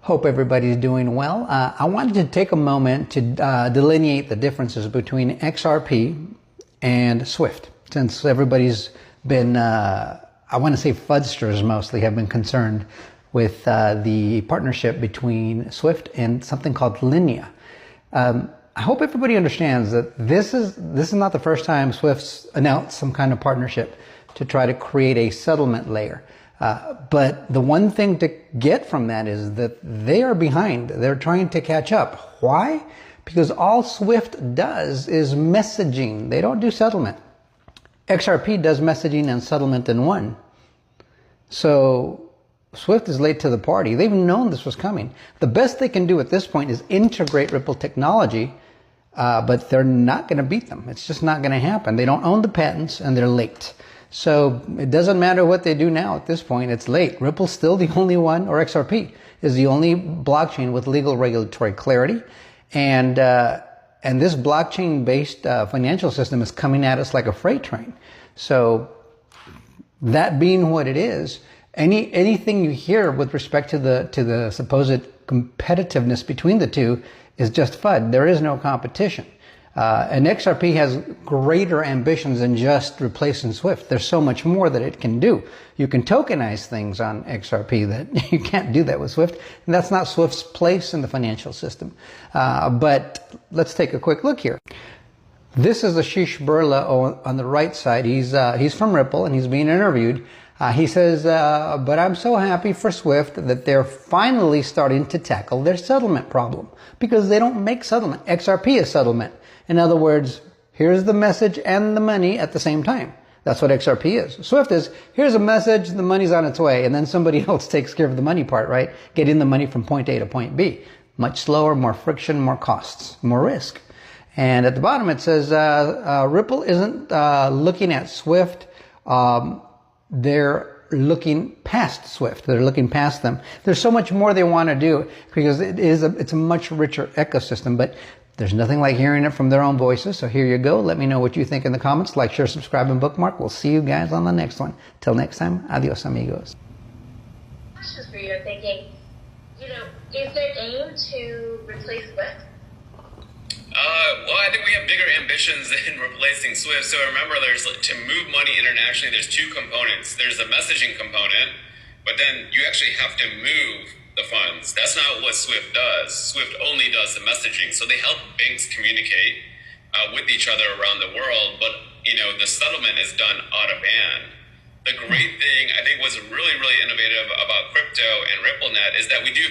Hope everybody's doing well. I wanted to take a moment to delineate the differences between XRP and SWIFT, since everybody's been, I want to say FUDsters mostly, have been concerned with the partnership between SWIFT and something called Linea. I hope everybody understands that this is not the first time SWIFT's announced some kind of partnership to try to create a settlement layer. But the one thing to get from that is that they are behind. They're trying to catch up. Why? Because all SWIFT does is messaging. They don't do settlement. XRP does messaging and settlement in one. So SWIFT is late to the party. They've known this was coming. The best they can do at this point is integrate Ripple technology, but they're not going to beat them. It's just not going to happen. They don't own the patents and they're late. So it doesn't matter what they do now at this point, it's late. Ripple's still the only one, or XRP is the only blockchain with legal regulatory clarity. And this blockchain-based financial system is coming at us like a freight train. So that being what it is, anything you hear with respect to the supposed competitiveness between the two is just FUD. There is no competition. And XRP has greater ambitions than just replacing SWIFT. There's so much more that it can do. You can tokenize things on XRP that you can't do that with SWIFT. And that's not SWIFT's place in the financial system. But let's take a quick look here. This is Ashish Birla on the right side. He's from Ripple and he's being interviewed. He says, but I'm so happy for SWIFT that they're finally starting to tackle their settlement problem, because they don't make settlement. XRP is settlement. In other words, here's the message and the money at the same time. That's what XRP is. SWIFT is, here's a message, the money's on its way, and then somebody else takes care of the money part, right? Getting the money from point A to point B. Much slower, more friction, more costs, more risk. And at the bottom it says, Ripple isn't looking at SWIFT. They're looking past SWIFT. They're looking past them. There's so much more they want to do, because it's a much richer ecosystem, but there's nothing like hearing it from their own voices. So here you go. Let me know what you think in the comments. Like, share, subscribe, and bookmark. We'll see you guys on the next one. Till next time, adios, amigos. Questions for you. I'm thinking, is there aim to replace SWIFT? Well, I think we have bigger ambitions than replacing SWIFT. So remember, to move money internationally, there's two components. There's the messaging component, but then you actually have to move the funds. That's not what SWIFT does. SWIFT only does the messaging. So they help banks communicate with each other around the world, but the settlement is done out of band. The great thing I think was really, really innovative about crypto and RippleNet is that we do